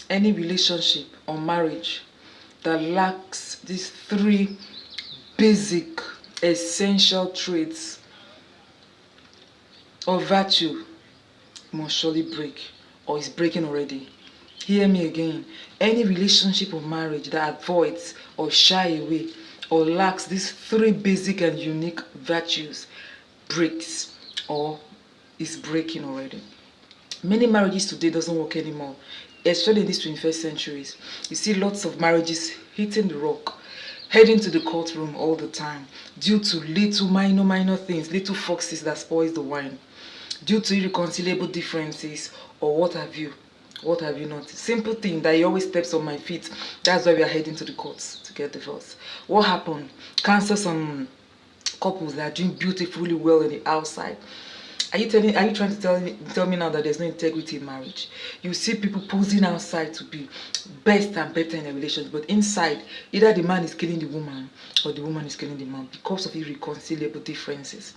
Any relationship or marriage that lacks these three basic essential traits or virtue must surely break, or is breaking already. Hear me again. Any relationship or marriage that avoids or shy away or lacks these three basic and unique virtues breaks or is breaking already. Many marriages today doesn't work anymore, especially in these 21st centuries. You see lots of marriages hitting the rock, heading to the courtroom all the time due to little minor things, little foxes that spoils the wine, due to irreconcilable differences or what have you. What have you not? Simple thing that he always steps on my feet. That's why we are heading to the courts to get divorced. What happened? Cancel some couples that are doing beautifully well in the outside. Are you trying to tell me now that there's no integrity in marriage? You see people posing outside to be best and better in a relationship, but inside, either the man is killing the woman or the woman is killing the man because of irreconcilable differences.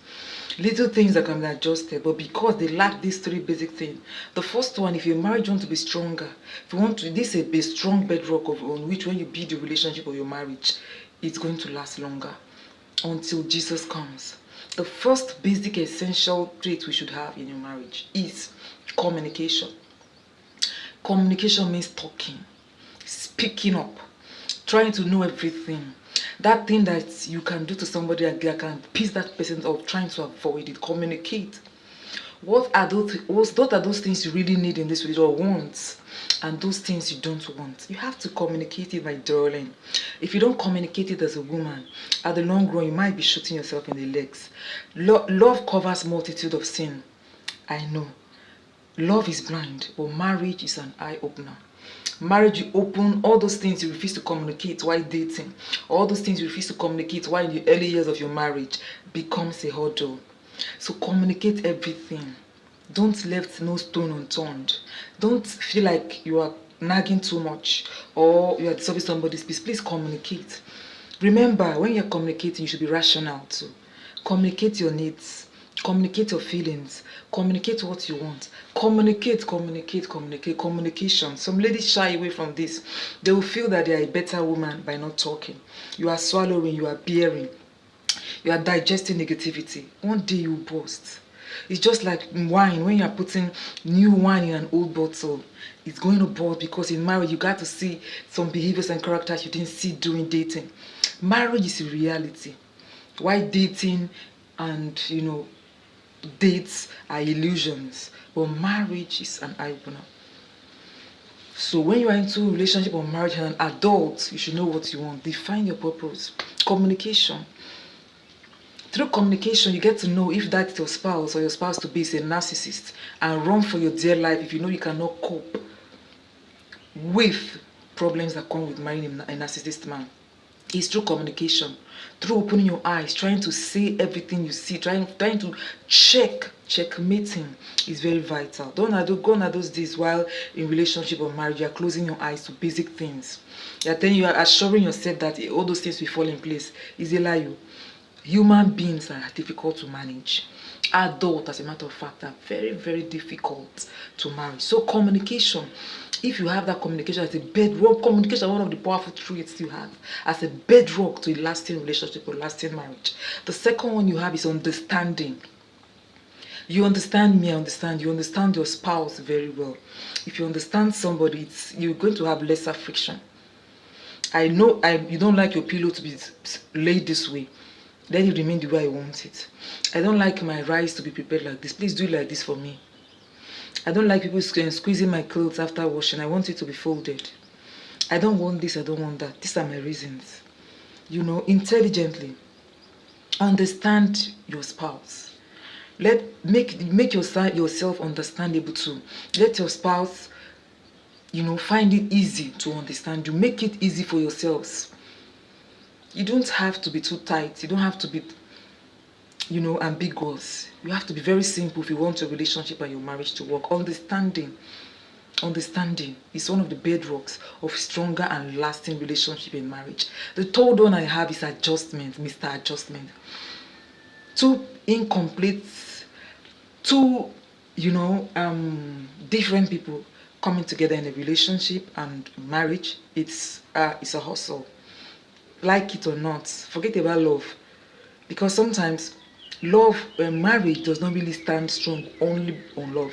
Little things that can be adjusted, but because they lack these three basic things. The first one, if your marriage wants to be stronger, if you want to, this is a strong bedrock on which when you build your relationship or your marriage, it's going to last longer until Jesus comes. The first basic essential trait we should have in your marriage is communication. Communication means talking, speaking up, trying to know everything. That thing that you can do to somebody that can piss that person off, trying to avoid it. Communicate. What are those things you really need in this relationship or want, and those things you don't want? You have to communicate it, my darling. If you don't communicate it as a woman, at the long run, you might be shooting yourself in the legs. Love covers multitude of sin. I know. Love is blind, but marriage is an eye-opener. Marriage, you open all those things you refuse to communicate while dating, all those things you refuse to communicate while in the early years of your marriage becomes a hurdle. So communicate everything. Don't leave no stone unturned. Don't feel like you are nagging too much or you are disturbing somebody's peace. Please communicate. Remember, when you're communicating, you should be rational too. Communicate your needs. Communicate your feelings. Communicate what you want. Communication. Some ladies shy away from this. They will feel that they are a better woman by not talking. You are swallowing, you are bearing. You are digesting negativity. One day you burst. It's just like wine. When you are putting new wine in an old bottle, it's going to burst because in marriage you got to see some behaviors and characters you didn't see during dating. Marriage is a reality. Why dating and dates are illusions, but marriage is an eye-opener. So when you are into a relationship or marriage and an adult, you should know what you want. Define your purpose. Communication. Through communication, you get to know if that's your spouse or your spouse to be is a narcissist and run for your dear life if you know you cannot cope with problems that come with marrying a narcissist man. It's through communication, through opening your eyes, trying to see everything you see, trying to checkmating is very vital. Gone are those days while in relationship or marriage you are closing your eyes to basic things. You are assuring yourself that all those things will fall in place. Is a lie. Human beings are difficult to manage. Adults, as a matter of fact, are very difficult to manage. So communication, if you have that communication as a bedrock, communication is one of the powerful traits you have as a bedrock to a lasting relationship or lasting marriage. The second one you have is understanding. You understand me, I understand. You understand your spouse very well. If you understand somebody, you're going to have lesser friction. I know you don't like your pillow to be laid this way. Let it remain the way I want it. I don't like my rice to be prepared like this. Please do it like this for me. I don't like people squeezing my clothes after washing. I want it to be folded. I don't want this, I don't want that. These are my reasons. Intelligently. Understand your spouse. Make yourself understandable too. Let your spouse, find it easy to understand you. Make it easy for yourselves. You don't have to be too tight. You don't have to be, ambiguous. You have to be very simple if you want your relationship and your marriage to work. Understanding is one of the bedrocks of stronger and lasting relationship in marriage. The third one I have is adjustment, Mr. Adjustment. Two incomplete, two, different people coming together in a relationship and marriage, it's a hustle. Like it or not, forget about love. Because sometimes love, marriage does not really stand strong only on love.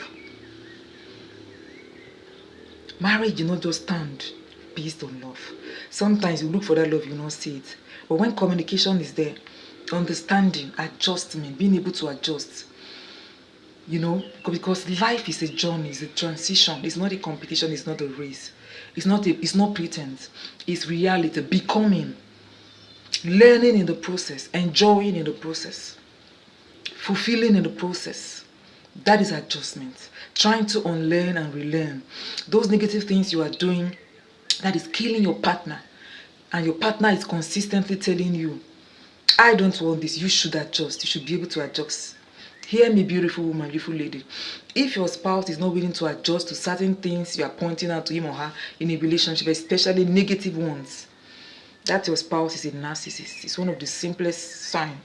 Marriage do not just stand based on love. Sometimes you look for that love, you not see it. But when communication is there, understanding, adjustment, being able to adjust, because life is a journey, it's a transition. It's not a competition, it's not a race. It's not pretense. It's reality, becoming, learning in the process, enjoying in the process, fulfilling in the process. That is adjustment. Trying to unlearn and relearn those negative things you are doing that is killing your partner, and your partner is consistently telling you, I don't want this, you should adjust, you should be able to adjust. Hear me, beautiful woman, beautiful lady. If your spouse is not willing to adjust to certain things you are pointing out to him or her in a relationship, especially negative ones, that your spouse is a narcissist. It's one of the simplest signs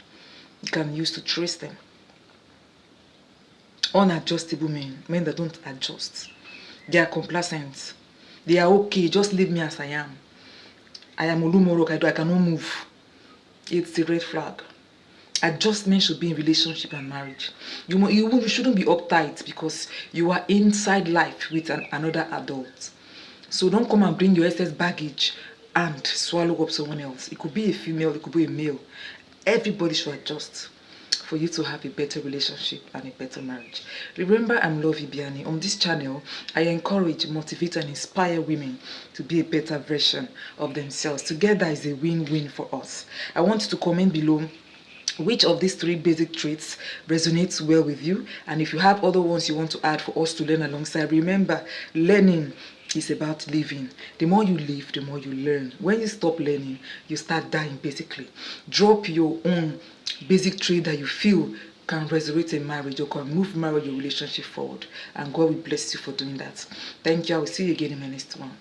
you can use to trace them. Unadjustable men that don't adjust. They are complacent. They are okay, just leave me as I am. I am Olumorok, I cannot move. It's a red flag. Adjustment should be in relationship and marriage. You shouldn't be uptight because you are inside life with another adult. So don't come and bring your excess baggage and swallow up someone else. It could be a female, it could be a male. Everybody should adjust for you to have a better relationship and a better marriage. Remember, I'm Lovie Biani. On this channel, I encourage, motivate, and inspire women to be a better version of themselves. Together is a win-win for us. I want you to comment below which of these 3 basic traits resonates well with you, and if you have other ones you want to add for us to learn alongside. Remember, learning is about living. The more you live, the more you learn. When you stop learning, you start dying, basically. Drop your own basic trait that you feel can resurrect a marriage or can move marriage or relationship forward, and God will bless you for doing that. Thank you. I will see you again in my next one.